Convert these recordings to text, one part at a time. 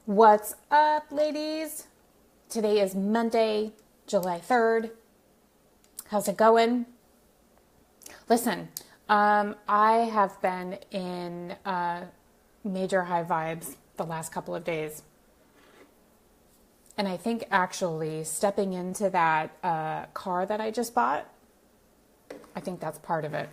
What's up, ladies? Today is Monday, July 3rd. How's it going? Listen, I have been in major high vibes the last couple of days. And I think actually stepping into that car that I just bought, I think that's part of it.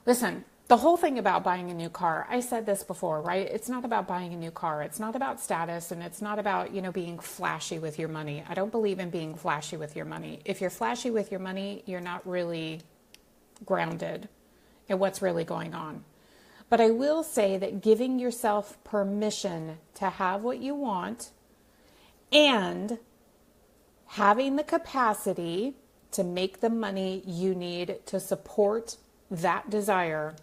Listen, the whole thing about buying a new car, I said this before, right? It's not about buying a new car. It's not about status, and it's not about, being flashy with your money. I don't believe in being flashy with your money. If you're flashy with your money, you're not really grounded in what's really going on. But I will say that giving yourself permission to have what you want and having the capacity to make the money you need to support that desire,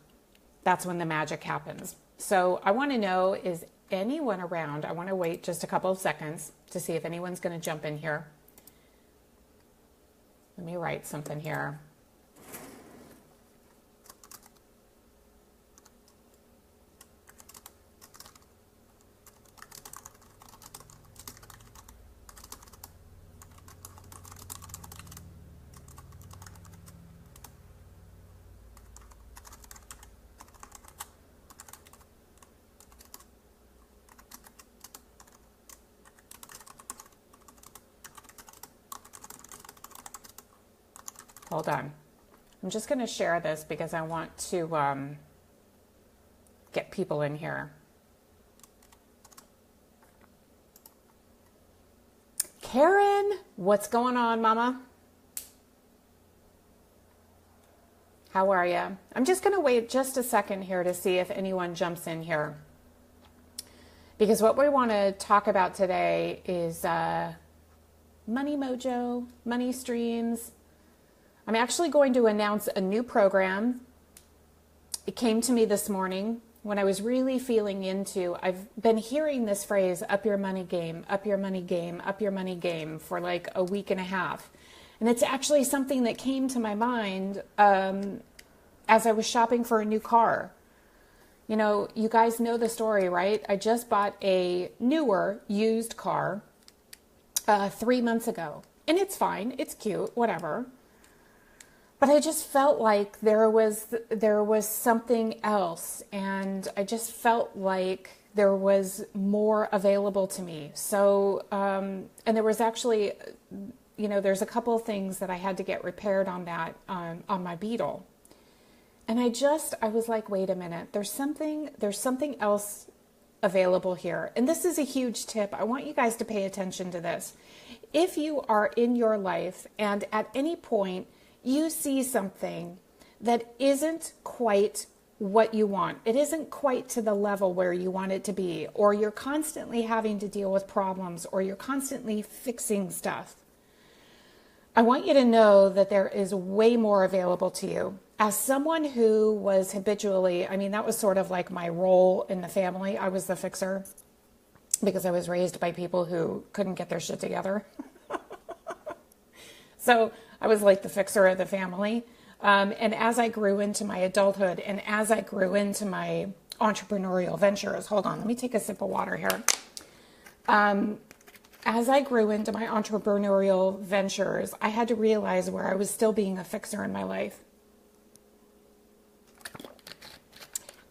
that's when the magic happens. So I want to know, is anyone around? I want to wait just a couple of seconds to see if anyone's going to jump in here. Let me write something here. Hold on. I'm just going to share this because I want to get people in here. Karen, what's going on, Mama? How are you? I'm just going to wait just a second here to see if anyone jumps in here. Because what we want to talk about today is money mojo, money streams. I'm actually going to announce a new program. It came to me this morning when I was really feeling into, I've been hearing this phrase, up your money game, up your money game, up your money game for like a week and a half. And it's actually something that came to my mind as I was shopping for a new car. You know, you guys know the story, right? I just bought a newer used car 3 months ago. And it's fine, it's cute, whatever. But I just felt like there was something else, and I just felt like there was more available to me. So, and there was actually, there's a couple of things that I had to get repaired on that, on my Beetle. And I was like, wait a minute, there's something else available here. And this is a huge tip. I want you guys to pay attention to this. If you are in your life and at any point you see something that isn't quite what you want, it isn't quite to the level where you want it to be, or you're constantly having to deal with problems, or you're constantly fixing stuff, I want you to know that there is way more available to you. As someone who was habitually, that was sort of like my role in the family. I was the fixer because I was raised by people who couldn't get their shit together. So I was like the fixer of the family. And as I grew into my adulthood and as I grew into my entrepreneurial ventures, hold on, let me take a sip of water here. As I grew into my entrepreneurial ventures, I had to realize where I was still being a fixer in my life.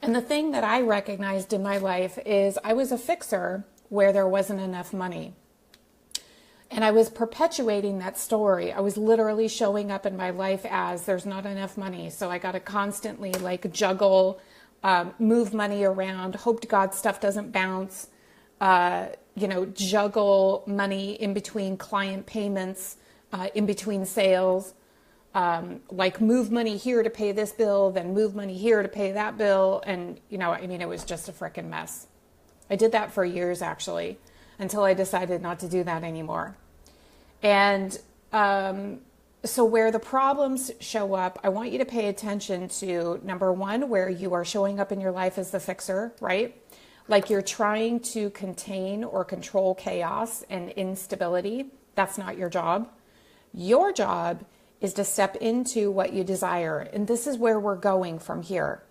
And the thing that I recognized in my life is I was a fixer where there wasn't enough money. And I was perpetuating that story. I was literally showing up in my life as there's not enough money. So I got to constantly juggle, move money around, hope to God stuff doesn't bounce, juggle money in between client payments, in between sales, move money here to pay this bill, then move money here to pay that bill. And, it was just a freaking mess. I did that for years, actually, until I decided not to do that anymore. And so where the problems show up, I want you to pay attention to, number one, where you are showing up in your life as the fixer, right? Like you're trying to contain or control chaos and instability. That's not your job. Your job is to step into what you desire. And this is where we're going from here.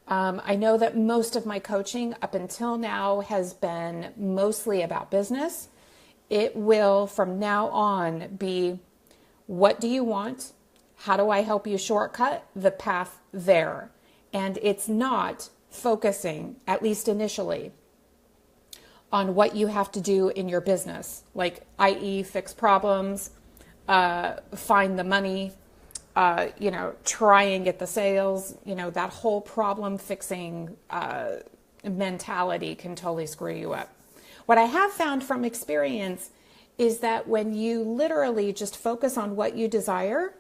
I know that most of my coaching up until now has been mostly about business. It will from now on be, what do you want? How do I help you shortcut the path there? And it's not focusing, at least initially, on what you have to do in your business, like i.e. fix problems, find the money, try and get the sales. That whole problem fixing mentality can totally screw you up. What I have found from experience is that when you literally just focus on what you desire,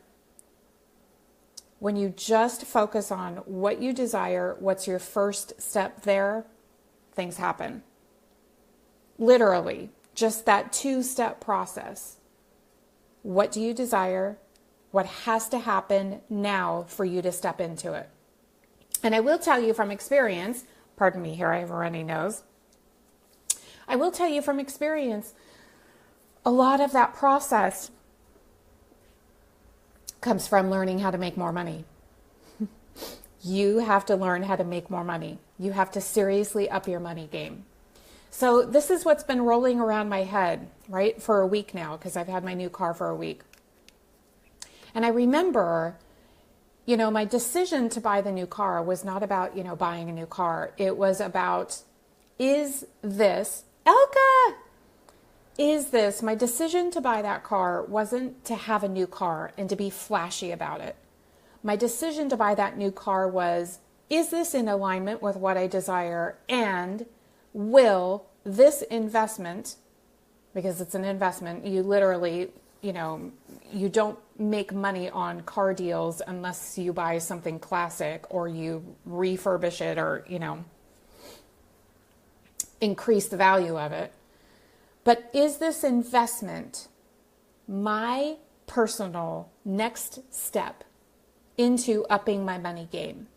when you just focus on what you desire, what's your first step there, things happen. Literally, just that 2-step process. What do you desire? What has to happen now for you to step into it? And I will tell you from experience, pardon me, here I have a runny nose. I will tell you from experience, a lot of that process comes from learning how to make more money. You have to learn how to make more money. You have to seriously up your money game. So this is what's been rolling around my head, right, for a week now, because I've had my new car for a week. And I remember, my decision to buy the new car was not about, buying a new car. It was about, my decision to buy that car wasn't to have a new car and to be flashy about it. My decision to buy that new car was, is this in alignment with what I desire? And will this investment, because it's an investment, you literally, you don't make money on car deals unless you buy something classic or you refurbish it or, increase the value of it. But is this investment my personal next step into upping my money game?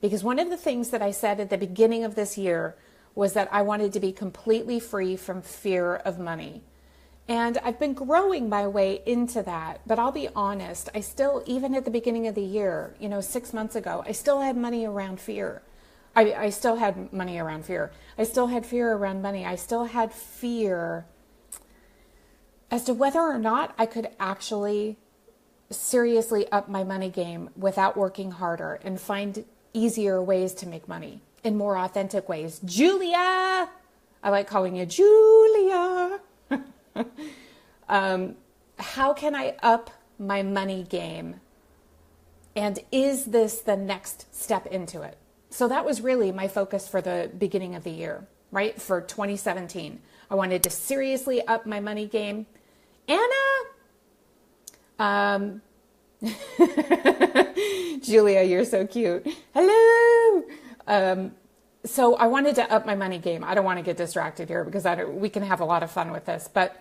Because one of the things that I said at the beginning of this year was that I wanted to be completely free from fear of money. And I've been growing my way into that. But I'll be honest, I still, even at the beginning of the year, 6 months ago, I still had money around fear. I still had money around fear. I still had fear around money. I still had fear as to whether or not I could actually seriously up my money game without working harder and find easier ways to make money in more authentic ways. Julia! I like calling you Julia. How can I up my money game? And is this the next step into it? So that was really my focus for the beginning of the year, right? For 2017. I wanted to seriously up my money game. Anna! Julia, you're so cute. Hello! So I wanted to up my money game. I don't want to get distracted here because we can have a lot of fun with this. But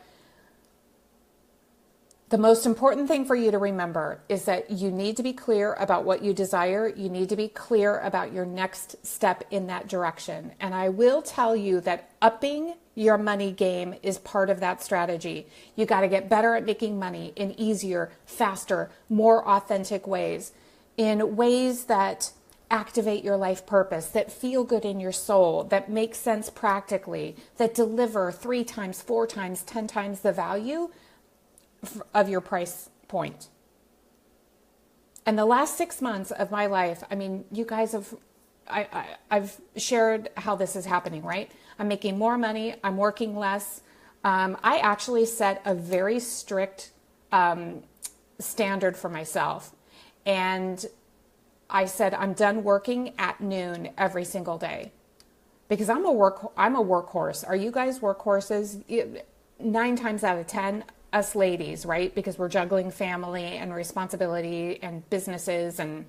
the most important thing for you to remember is that you need to be clear about what you desire. You need to be clear about your next step in that direction. And I will tell you that upping your money game is part of that strategy. You got to get better at making money in easier, faster, more authentic ways, in ways that activate your life purpose, that feel good in your soul, that make sense practically, that deliver 3 times, 4 times, 10 times the value of your price point. And the last 6 months of my life, I mean, you guys have, I've shared how this is happening, right? I'm making more money. I'm working less. I actually set a very strict standard for myself. And I said, I'm done working at noon every single day because I'm a workhorse. Are you guys workhorses? 9 times out of 10, us ladies, right? Because we're juggling family and responsibility and businesses and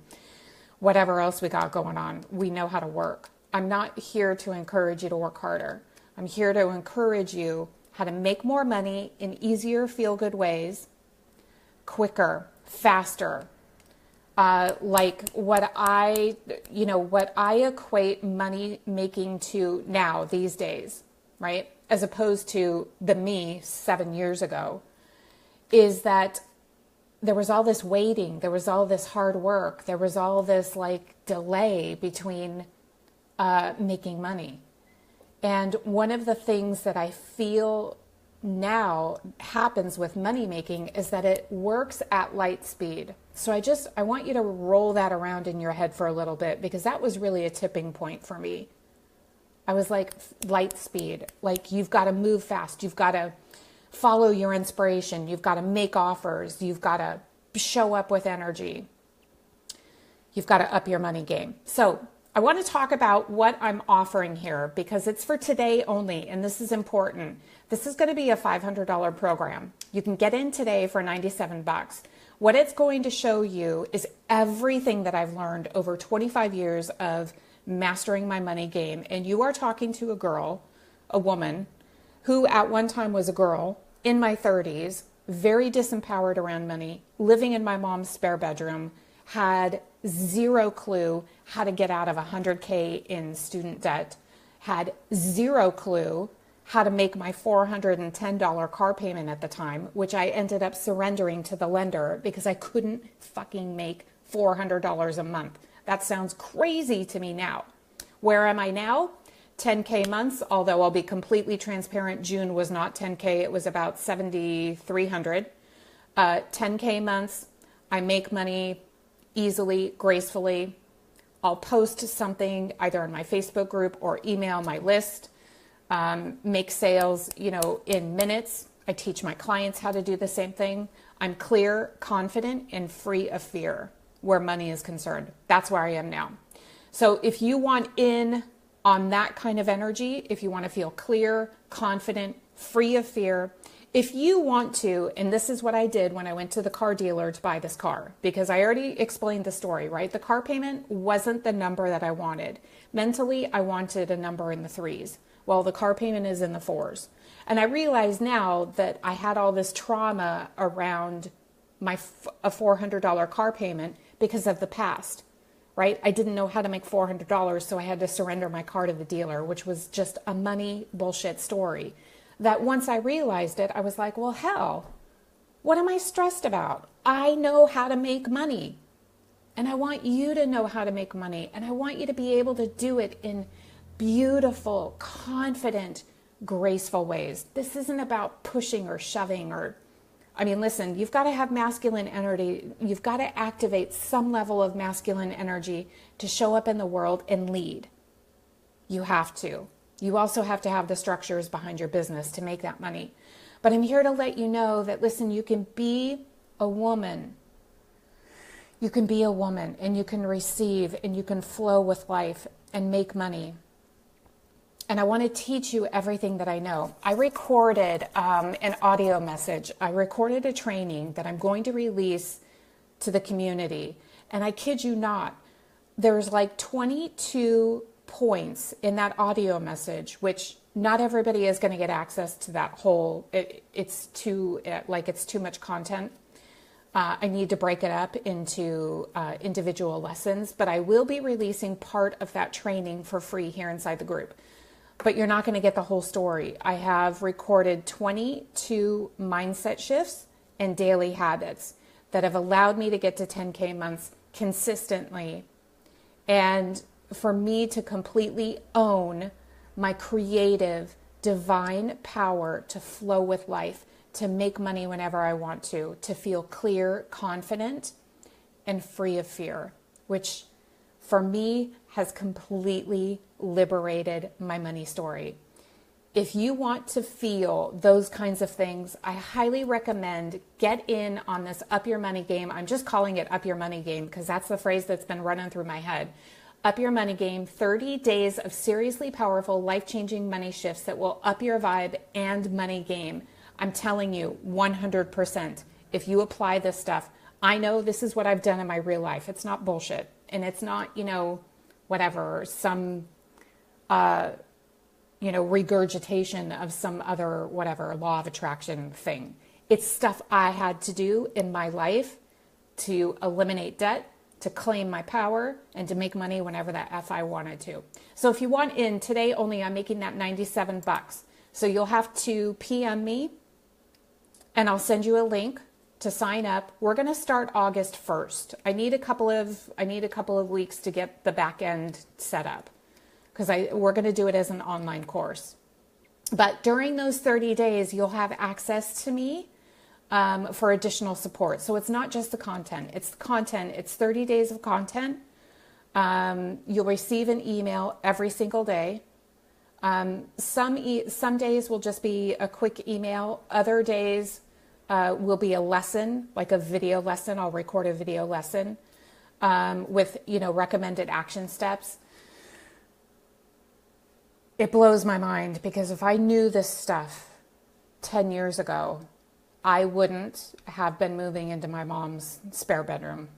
whatever else we got going on. We know how to work. I'm not here to encourage you to work harder. I'm here to encourage you how to make more money in easier, feel-good ways, quicker, faster. Like what I equate money making to now these days, right? As opposed to the me 7 years ago, is that there was all this waiting, there was all this hard work, there was all this like delay between making money. And one of the things that I feel now happens with money making is that it works at light speed. So I want you to roll that around in your head for a little bit, because that was really a tipping point for me. I was like, light speed, like you've got to move fast. You've got to follow your inspiration. You've got to make offers. You've got to show up with energy. You've got to up your money game. So I want to talk about what I'm offering here, because it's for today only, and this is important. This is going to be a $500 program. You can get in today for $97. What it's going to show you is everything that I've learned over 25 years of mastering my money game. And you are talking to a girl, a woman, who at one time was a girl in my 30s, very disempowered around money, living in my mom's spare bedroom, had zero clue how to get out of $100K in student debt, had zero clue how to make my $410 car payment at the time, which I ended up surrendering to the lender because I couldn't fucking make $400 a month. That sounds crazy to me now. Where am I now? 10K months, although I'll be completely transparent, June was not 10K, it was about 7,300. 10K months, I make money easily, gracefully. I'll post something either in my Facebook group or email my list, make sales, in minutes. I teach my clients how to do the same thing. I'm clear, confident, and free of fear where money is concerned. That's where I am now. So if you want in on that kind of energy, if you want to feel clear, confident, free of fear, if you want to, and this is what I did when I went to the car dealer to buy this car, because I already explained the story, right? The car payment wasn't the number that I wanted. Mentally, I wanted a number in the 3s. Well, the car payment is in the 4s. And I realize now that I had all this trauma around a $400 car payment because of the past, right? I didn't know how to make $400, so I had to surrender my car to the dealer, which was just a money bullshit story. That once I realized it, I was like, well, hell, what am I stressed about? I know how to make money. And I want you to know how to make money. And I want you to be able to do it in beautiful, confident, graceful ways. This isn't about pushing or shoving listen, you've got to have masculine energy. You've got to activate some level of masculine energy to show up in the world and lead. You have to. You also have to have the structures behind your business to make that money. But I'm here to let you know that, listen, you can be a woman. You can be a woman and you can receive and you can flow with life and make money. And I want to teach you everything that I know. I recorded an audio message. I recorded a training that I'm going to release to the community. And I kid you not, there's like 22 points in that audio message, which not everybody is going to get access to that whole, it's too much content. I need to break it up into individual lessons, but I will be releasing part of that training for free here inside the group. But you're not going to get the whole story. I have recorded 22 mindset shifts and daily habits that have allowed me to get to 10K months consistently. And for me to completely own my creative, divine power to flow with life, to make money whenever I want to feel clear, confident, and free of fear, which for me has completely liberated my money story. If you want to feel those kinds of things, I highly recommend get in on this Up Your Money Game. I'm just calling it Up Your Money Game because that's the phrase that's been running through my head. Up Your Money Game, 30 days of seriously powerful, life-changing money shifts that will up your vibe and money game. I'm telling you, 100%. If you apply this stuff, I know this is what I've done in my real life. It's not bullshit. And it's not, whatever, some, regurgitation of some other, whatever, law of attraction thing. It's stuff I had to do in my life to eliminate debt, to claim my power, and to make money whenever the F I wanted to. So if you want in today only, I'm making that $97. So you'll have to PM me and I'll send you a link to sign up. We're going to start August 1st. I need a couple of weeks to get the back end set up because we're going to do it as an online course. But during those 30 days, you'll have access to me for additional support. So it's not just the content. It's the content. It's 30 days of content. You'll receive an email every single day. Some days will just be a quick email. Other days will be a lesson, like a video lesson. I'll record a video lesson with, recommended action steps. It blows my mind because if I knew this stuff 10 years ago, I wouldn't have been moving into my mom's spare bedroom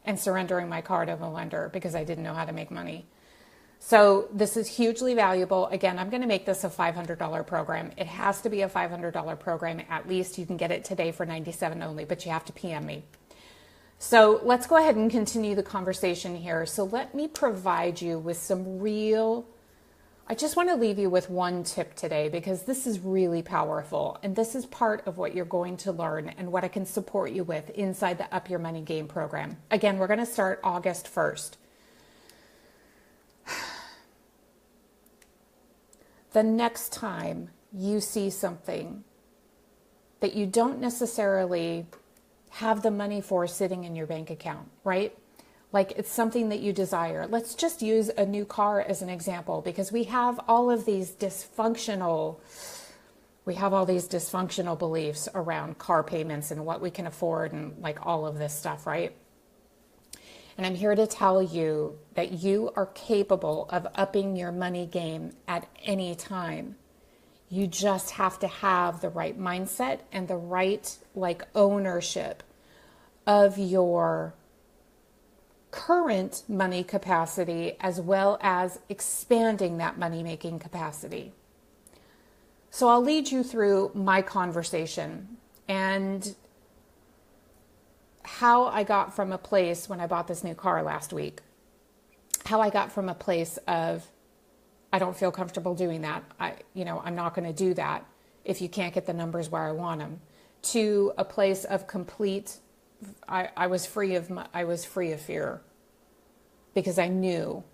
and surrendering my car to the lender because I didn't know how to make money. So this is hugely valuable. Again, I'm going to make this a $500 program. It has to be a $500 program. At least you can get it today for $97 only, but you have to PM me. So let's go ahead and continue the conversation here. So let me provide you with some I just want to leave you with one tip today because this is really powerful. And this is part of what you're going to learn and what I can support you with inside the Up Your Money Game program. Again, we're going to start August 1st. The next time you see something that you don't necessarily have the money for sitting in your bank account, right? Like it's something that you desire. Let's just use a new car as an example because we have all these dysfunctional beliefs around car payments and what we can afford and like all of this stuff, right? And I'm here to tell you that you are capable of upping your money game at any time. You just have to have the right mindset and the right ownership of your current money capacity as well as expanding that money-making capacity. So I'll lead you through my conversation and how I got from a place when I bought this new car last week, how I got from a place of, I don't feel comfortable doing that. I'm not going to do that if you can't get the numbers where I want them, to a place of complete, I was free of fear because I knew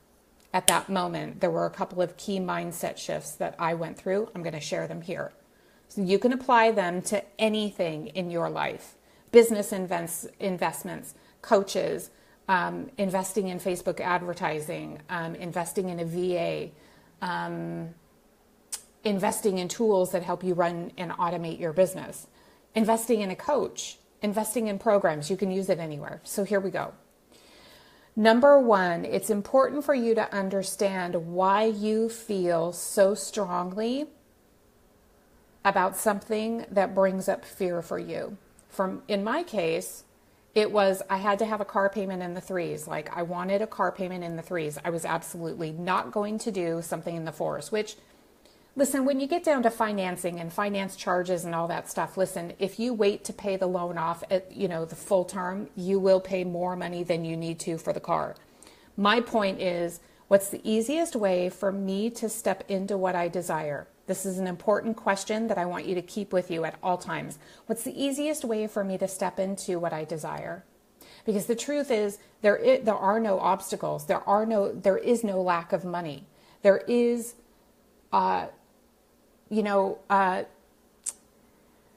at that moment there were a couple of key mindset shifts that I went through. I'm going to share them here. So you can apply them to anything in your life. Business investments, coaches, investing in Facebook advertising, investing in a VA, investing in tools that help you run and automate your business, investing in a coach, investing in programs. You can use it anywhere. So here we go. Number one, it's important for you to understand why you feel so strongly about something that brings up fear for you. In my case, it was I had to have a car payment in the threes. I wanted a car payment in the threes. I was absolutely not going to do something in the fours, which, listen, when you get down to financing and finance charges and all that stuff, listen, if you wait to pay the loan off at, the full term, you will pay more money than you need to for the car. My point is, what's the easiest way for me to step into what I desire? This is an important question that I want you to keep with you at all times. What's the easiest way for me to step into what I desire? Because the truth is, there are no obstacles. There is no lack of money. There is,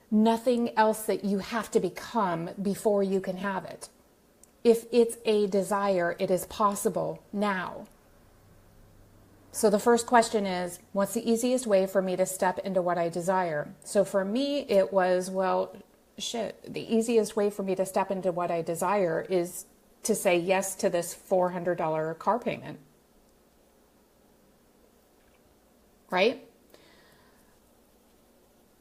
nothing else that you have to become before you can have it. If it's a desire, it is possible now. So the first question is, what's the easiest way for me to step into what I desire? So for me, it was, the easiest way for me to step into what I desire is to say yes to this $400 car payment. Right?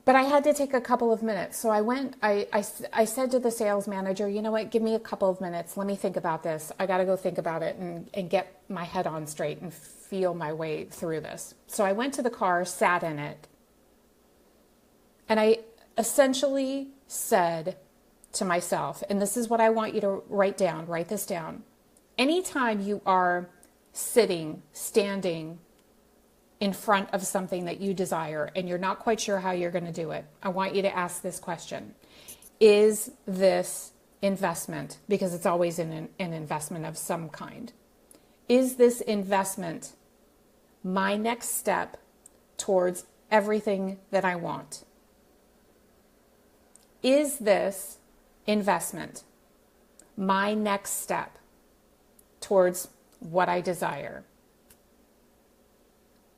But I had to take a couple of minutes. So I said to the sales manager, you know what, give me a couple of minutes. Let me think about this. I got to go think about it and get my head on straight and feel my way through this. So I went to the car, sat in it, and I essentially said to myself, and this is what I want you to write this down. Anytime you are standing in front of something that you desire and you're not quite sure how you're going to do it, I want you to ask this question. Is this investment, because it's always an investment of some kind, is this investment my next step towards everything that I want? Is this investment my next step towards what I desire?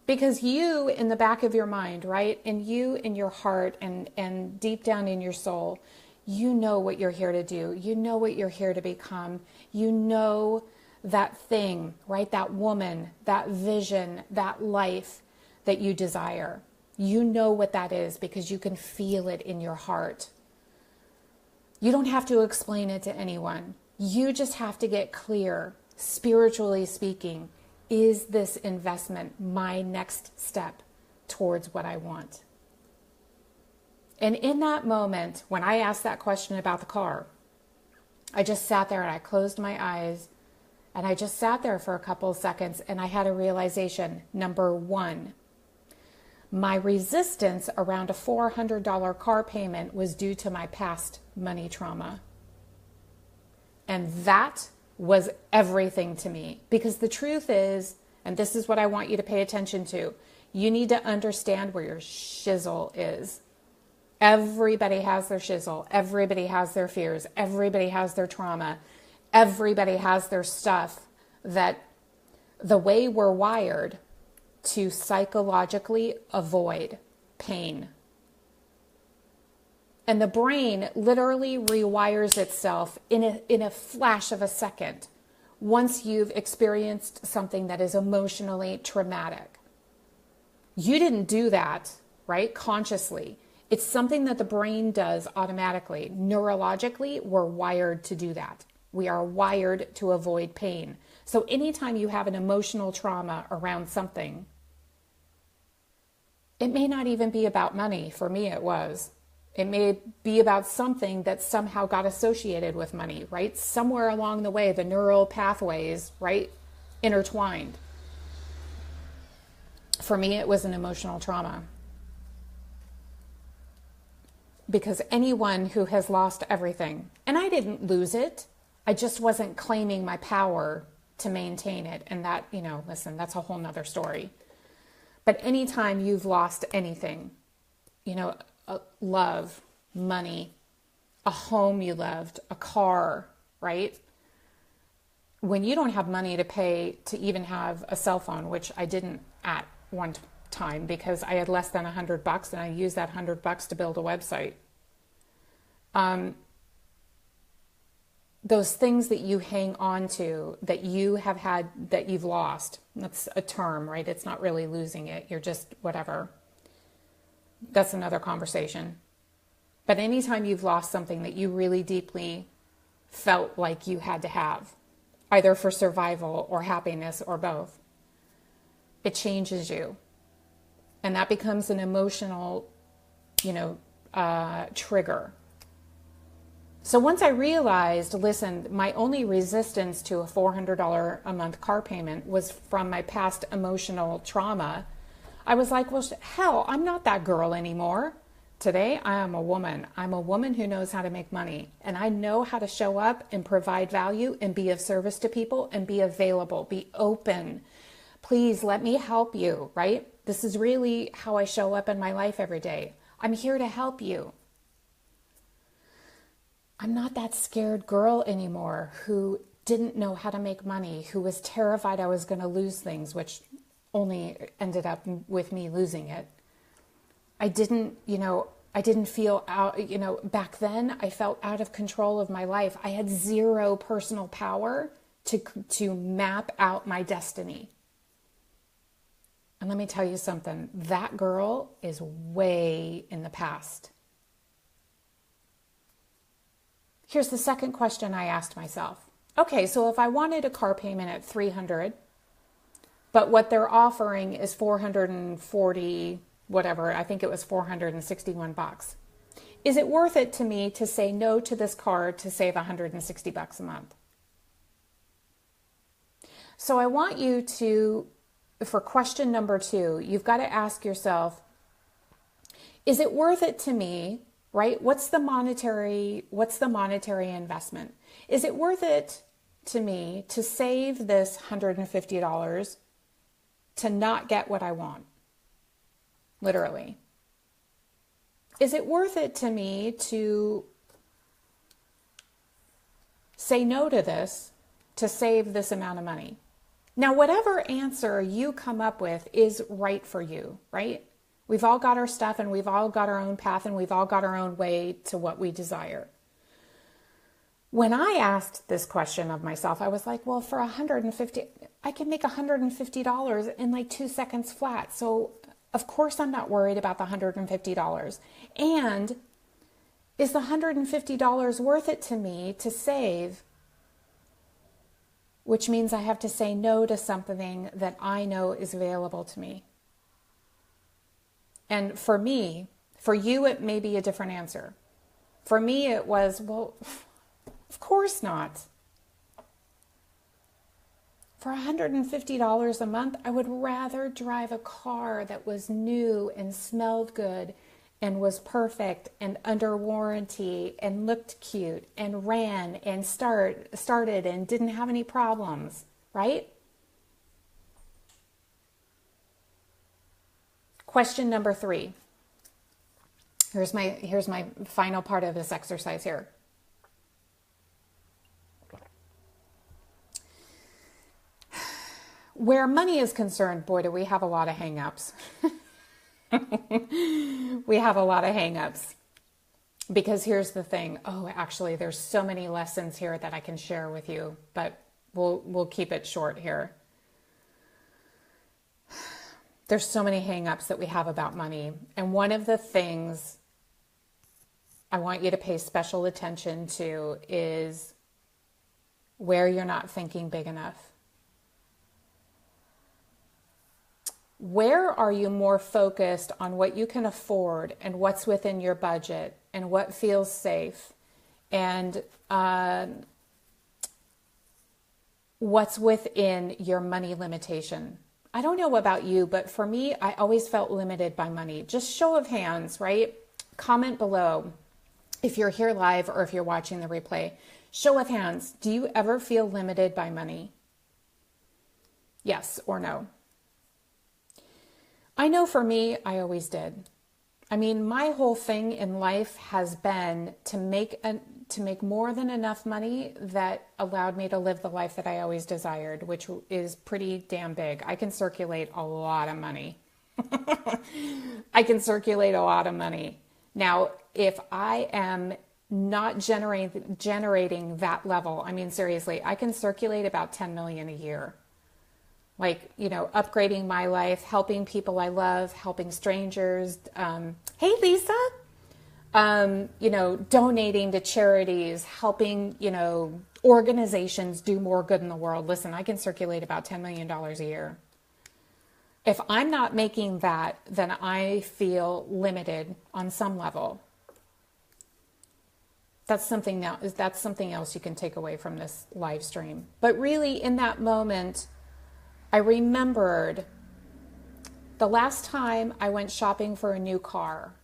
Because you, in the back of your mind, right, and you in your heart and deep down in your soul, you know what you're here to do. You know what you're here to become. You know that thing, right, that woman, that vision, that life that you desire. You know what that is because you can feel it in your heart. You don't have to explain it to anyone. You just have to get clear, spiritually speaking. Is this investment my next step towards what I want? And in that moment, when I asked that question about the car, I just sat there and I closed my eyes and I just sat there for a couple of seconds and I had a realization. Number one, my resistance around a $400 car payment was due to my past money trauma. And that was everything to me, because the truth is, and this is what I want you to pay attention to, you need to understand where your shizzle is. Everybody has their shizzle. Everybody has their fears. Everybody has their trauma. Everybody has their stuff that the way we're wired to psychologically avoid pain. And the brain literally rewires itself in a flash of a second once you've experienced something that is emotionally traumatic. You didn't do that, right? Consciously. It's something that the brain does automatically. Neurologically, we're wired to do that. We are wired to avoid pain. So anytime you have an emotional trauma around something, it may not even be about money. For me, it was. It may be about something that somehow got associated with money, right? Somewhere along the way, the neural pathways, right, intertwined. For me, it was an emotional trauma. Because anyone who has lost everything, and I didn't lose it, I just wasn't claiming my power to maintain it. And that, listen, that's a whole nother story. But anytime you've lost anything, love, money, a home you loved, a car, right? When you don't have money to pay to even have a cell phone, which I didn't at one time because I had less than $100 and I used that $100 to build a website. Those things that you hang on to, that you have had, that you've lost, that's a term, right? It's not really losing it. You're just whatever. That's another conversation. But anytime you've lost something that you really deeply felt like you had to have, either for survival or happiness or both, it changes you. And that becomes an emotional, trigger. So once I realized, listen, my only resistance to a $400 a month car payment was from my past emotional trauma, I was like, well, hell, I'm not that girl anymore. Today, I am a woman. I'm a woman who knows how to make money. And I know how to show up and provide value and be of service to people and be available, be open. Please let me help you, right? This is really how I show up in my life every day. I'm here to help you. I'm not that scared girl anymore who didn't know how to make money, who was terrified I was going to lose things, which only ended up with me losing it. I didn't feel out, back then I felt out of control of my life. I had zero personal power to map out my destiny. And let me tell you something, that girl is way in the past. Here's the second question I asked myself. Okay, so if I wanted a car payment at $300, but what they're offering is $440, whatever, I think it was $461. Is it worth it to me to say no to this car to save $160 a month? So I want you to, for question number 2, you've got to ask yourself, is it worth it to me right? What's the monetary investment? Is it worth it to me to save this $150 to not get what I want? Literally. Is it worth it to me to say no to this to save this amount of money? Now, whatever answer you come up with is right for you, right? We've all got our stuff and we've all got our own path and we've all got our own way to what we desire. When I asked this question of myself, I was like, well, for $150, I can make $150 in like 2 seconds flat. So of course I'm not worried about the $150. And is the $150 worth it to me to save? Which means I have to say no to something that I know is available to me. And for me, for you, it may be a different answer. For me, it was, well, of course not. For $150 a month, I would rather drive a car that was new and smelled good and was perfect and under warranty and looked cute and ran and started and didn't have any problems, right? Question number 3. Here's my final part of this exercise here. Where money is concerned, boy, do we have a lot of hang-ups. We have a lot of hang-ups. Because here's the thing. Oh, actually, there's so many lessons here that I can share with you, but we'll keep it short here. There's so many hang-ups that we have about money. And one of the things I want you to pay special attention to is where you're not thinking big enough. Where are you more focused on what you can afford and what's within your budget and what feels safe and what's within your money limitation? I don't know about you, but for me, I always felt limited by money. Just show of hands, right? Comment below if you're here live or if you're watching the replay. Show of hands. Do you ever feel limited by money? Yes or no? I know for me, I always did. I mean, my whole thing in life has been to make more than enough money that allowed me to live the life that I always desired, which is pretty damn big. I can circulate a lot of money. I can circulate a lot of money. Now, if I am not generating that level, I mean, seriously, I can circulate about 10 million a year. Like, upgrading my life, helping people I love, helping strangers. Hey, Lisa. Donating to charities, helping, organizations do more good in the world. Listen, I can circulate about $10 million a year. If I'm not making that, then I feel limited on some level. That's something else you can take away from this live stream. But really, in that moment, I remembered the last time I went shopping for a new car,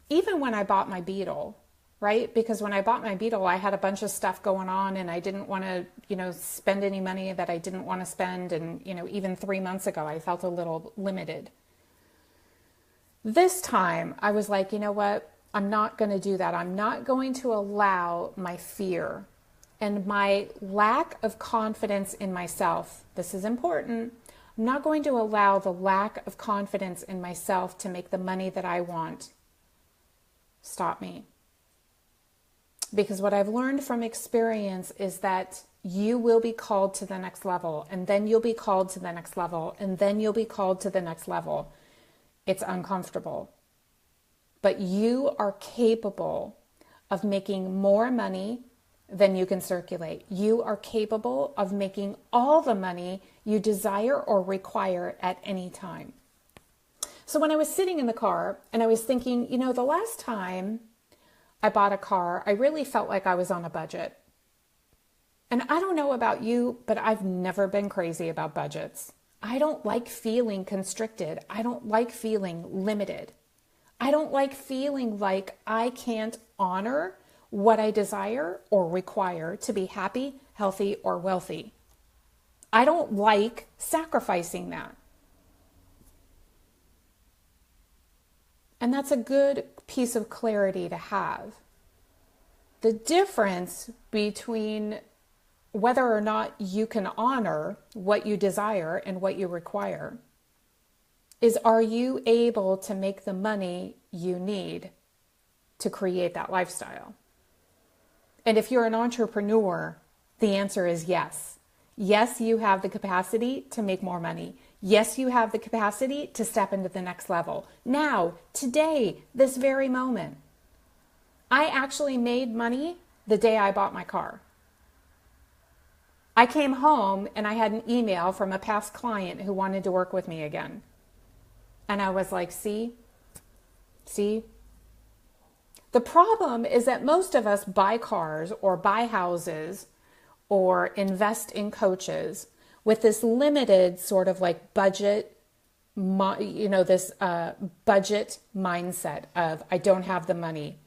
even when I bought my Beetle, right? Because when I bought my Beetle, I had a bunch of stuff going on and I didn't want to, spend any money that I didn't want to spend. And, even 3 months ago, I felt a little limited. This time I was like, you know what? I'm not going to do that. I'm not going to allow my fear and my lack of confidence in myself. This is important. I'm not going to allow the lack of confidence in myself to make the money that I want stop me. Because what I've learned from experience is that you will be called to the next level, and then you'll be called to the next level, and then you'll be called to the next level. It's uncomfortable. But you are capable of making more money than you can circulate. You are capable of making all the money you desire or require at any time. So when I was sitting in the car and I was thinking, the last time I bought a car, I really felt like I was on a budget. And I don't know about you, but I've never been crazy about budgets. I don't like feeling constricted. I don't like feeling limited. I don't like feeling like I can't honor what I desire or require to be happy, healthy, or wealthy. I don't like sacrificing that. And that's a good piece of clarity to have. The difference between whether or not you can honor what you desire and what you require is, are you able to make the money you need to create that lifestyle? And if you're an entrepreneur, the answer is yes. Yes, you have the capacity to make more money. Yes, you have the capacity to step into the next level. Now, today, this very moment, I actually made money the day I bought my car. I came home and I had an email from a past client who wanted to work with me again. And I was like, see? The problem is that most of us buy cars or buy houses or invest in coaches with this limited sort of like budget, this budget mindset of, I don't have the money.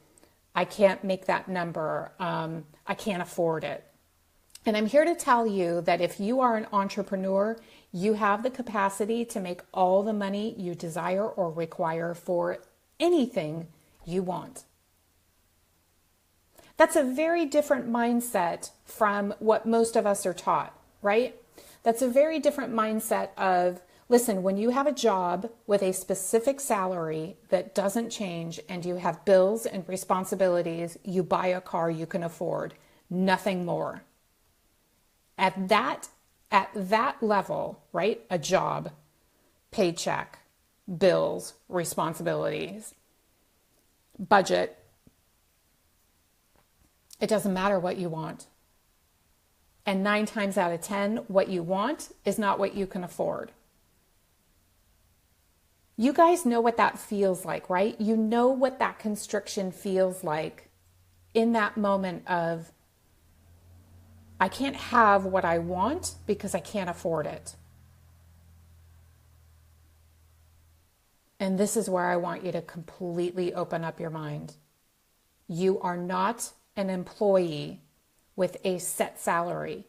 I can't make that number. I can't afford it. And I'm here to tell you that if you are an entrepreneur, you have the capacity to make all the money you desire or require for anything you want. That's a very different mindset from what most of us are taught, right? That's a very different mindset of, listen, when you have a job with a specific salary that doesn't change and you have bills and responsibilities, you buy a car you can afford, nothing more. At that level, right? A job, paycheck, bills, responsibilities, budget. It doesn't matter what you want. And 9 times out of 10, what you want is not what you can afford. You guys know what that feels like, right? You know what that constriction feels like in that moment of, I can't have what I want because I can't afford it. And this is where I want you to completely open up your mind. You are not an employee with a set salary.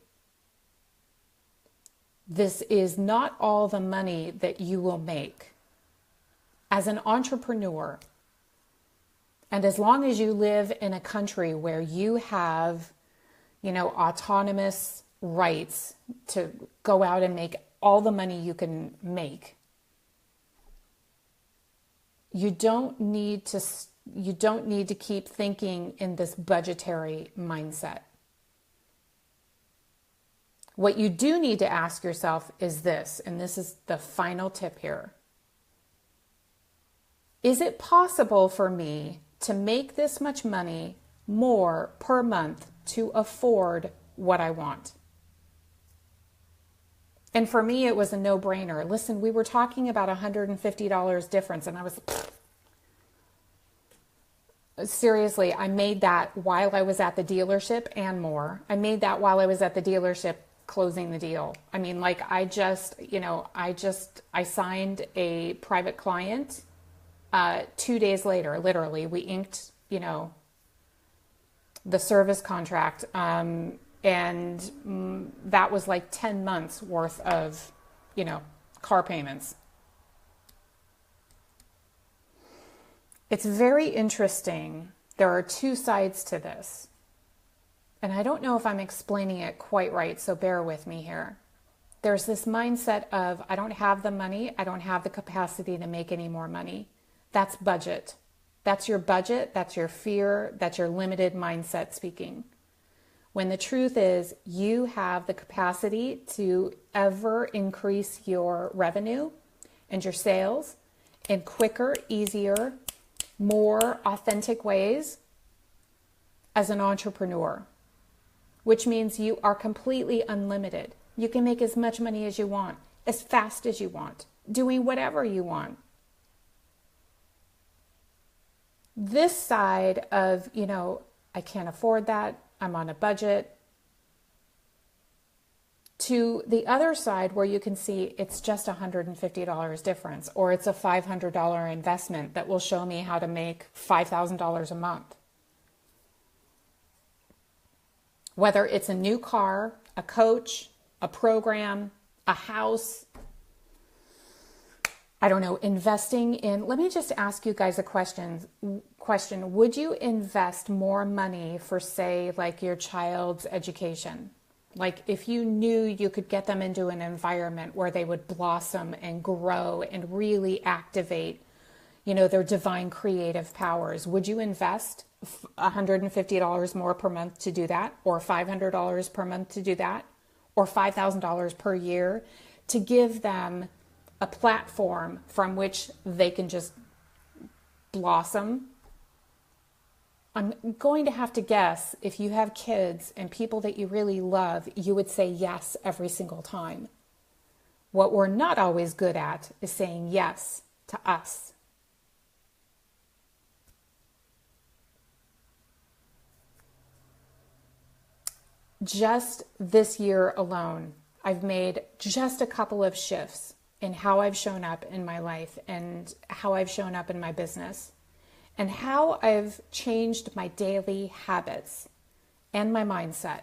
This is not all the money that you will make. As an entrepreneur, and as long as you live in a country where you have autonomous rights to go out and make all the money you can make, you don't need to keep thinking in this budgetary mindset. What you do need to ask yourself is this, and this is the final tip here. Is it possible for me to make this much money more per month to afford what I want? And for me, it was a no-brainer. Listen, we were talking about $150 difference, and I was, seriously, I made that while I was at the dealership and more. I made that while I was at the dealership closing the deal. I mean, like I signed a private client 2 days later, literally, we inked, the service contract. And that was like 10 months worth of, car payments. It's very interesting. There are 2 sides to this. And I don't know if I'm explaining it quite right, so bear with me here. There's this mindset of, I don't have the money, I don't have the capacity to make any more money. That's budget. That's your budget, that's your fear, that's your limited mindset speaking. When the truth is, you have the capacity to ever increase your revenue and your sales in quicker, easier, more authentic ways as an entrepreneur, which means you are completely unlimited. You can make as much money as you want, as fast as you want, doing whatever you want. This side of, I can't afford that, I'm on a budget, to the other side where you can see it's just $150 difference, or it's a $500 investment that will show me how to make $5,000 a month. Whether it's a new car, a coach, a program, a house, I don't know, investing in, let me just ask you guys a question. Would you invest more money for, say, like your child's education? Like if you knew you could get them into an environment where they would blossom and grow and really activate, their divine creative powers, would you invest $150 more per month to do that, or $500 per month to do that, or $5,000 per year to give them a platform from which they can just blossom? I'm going to have to guess if you have kids and people that you really love, you would say yes every single time. What we're not always good at is saying yes to us. Just this year alone, I've made just a couple of shifts in how I've shown up in my life and how I've shown up in my business, and how I've changed my daily habits and my mindset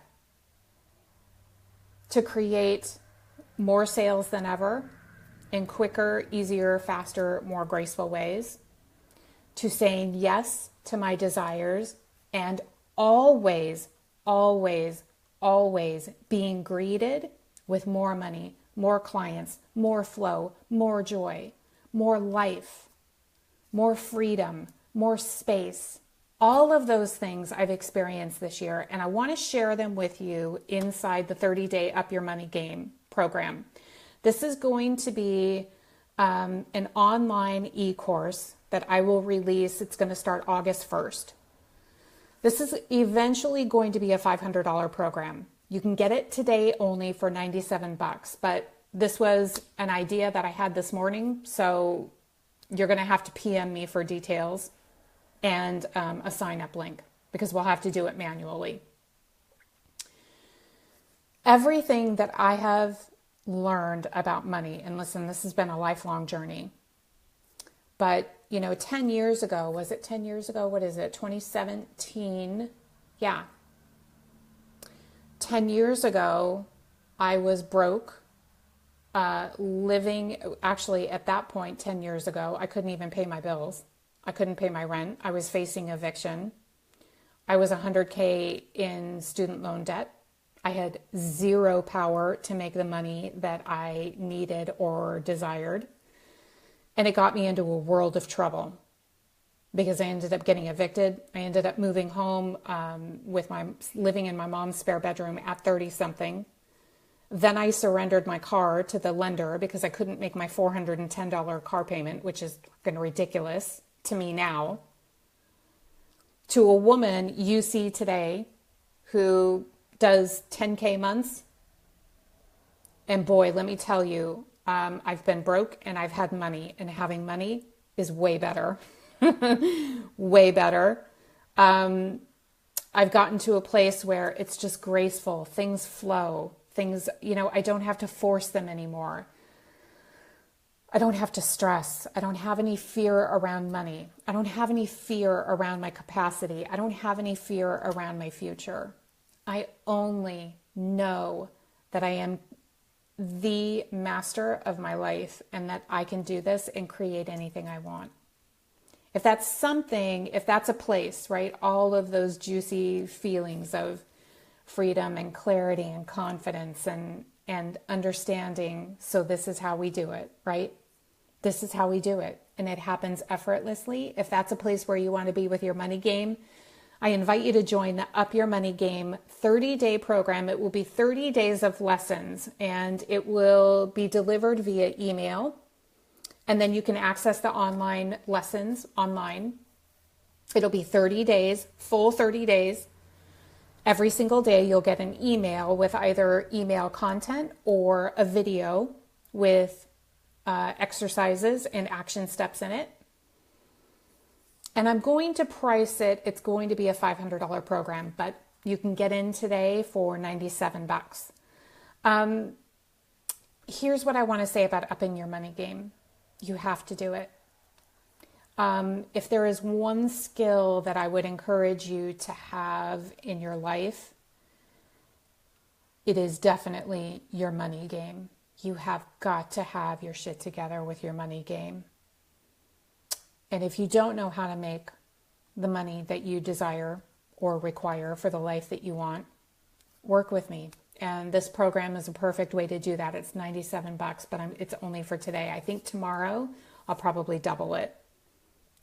to create more sales than ever in quicker, easier, faster, more graceful ways, to saying yes to my desires, and always, always, always being greeted with more money, more clients, more flow, more joy, more life, more freedom, more space. All of those things I've experienced this year, and I want to share them with you inside the 30-day Up Your Money Game program. This is going to be an online e-course that I will release. It's going to start August 1st. This is eventually going to be a $500 program. You can get it today only for $97, but this was an idea that I had this morning, so you're going to have to PM me for details and a sign-up link, because we'll have to do it manually. Everything that I have learned about money, and listen, this has been a lifelong journey, but 10 years ago, was it 10 years ago? What is it? 2017? Yeah. 10 years ago, I was broke, living, actually at that point, 10 years ago, I couldn't even pay my bills. I couldn't pay my rent. I was facing eviction. I was $100K in student loan debt. I had zero power to make the money that I needed or desired. And it got me into a world of trouble because I ended up getting evicted. I ended up moving home living in my mom's spare bedroom at 30-something. Then I surrendered my car to the lender because I couldn't make my $410 car payment, which is fucking ridiculous to me now. To a woman you see today who does 10K months. And boy, let me tell you, I've been broke and I've had money, and having money is way better. Way better. I've gotten to a place where it's just graceful. Things flow. Things, I don't have to force them anymore. I don't have to stress. I don't have any fear around money. I don't have any fear around my capacity. I don't have any fear around my future. I only know that I am the master of my life and that I can do this and create anything I want. If that's a place, right? All of those juicy feelings of freedom and clarity and confidence and understanding. So this is how we do it, right? This is how we do it. And it happens effortlessly. If that's a place where you want to be with your money game, I invite you to join the Up Your Money Game 30-day program. It will be 30 days of lessons, and it will be delivered via email. And then you can access the online lessons online. It'll be 30 days, full 30 days. Every single day you'll get an email with either email content or a video with exercises and action steps in it. And I'm going to price it. It's going to be a $500 program, but you can get in today for $97. Here's what I want to say about upping your money game. You have to do it. If there is one skill that I would encourage you to have in your life, it is definitely your money game. You have got to have your shit together with your money game. And if you don't know how to make the money that you desire or require for the life that you want, work with me. And this program is a perfect way to do that. It's $97, but it's only for today. I think tomorrow I'll probably double it.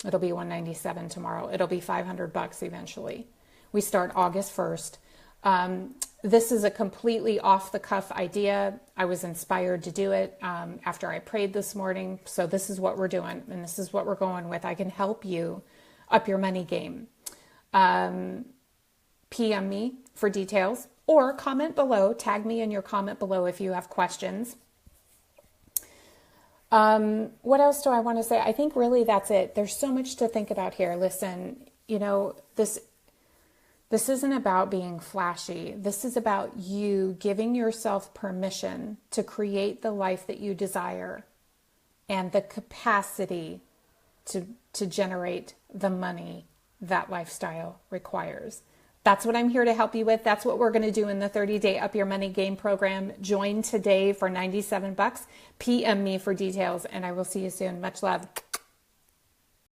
It'll be $197 tomorrow. It'll be $500 eventually. We start August 1st. This is a completely off-the-cuff idea. I was inspired to do it after I prayed this morning. So this is what we're doing, and this is what we're going with. I can help you up your money game. PM me for details, or comment below. Tag me in your comment below if you have questions. What else do I want to say? I think really that's it. There's so much to think about here. Listen, this isn't about being flashy. This is about you giving yourself permission to create the life that you desire and the capacity to generate the money that lifestyle requires. That's what I'm here to help you with. That's what we're going to do in the 30-day Up Your Money Game program. Join today for $97. PM me for details, and I will see you soon. Much love.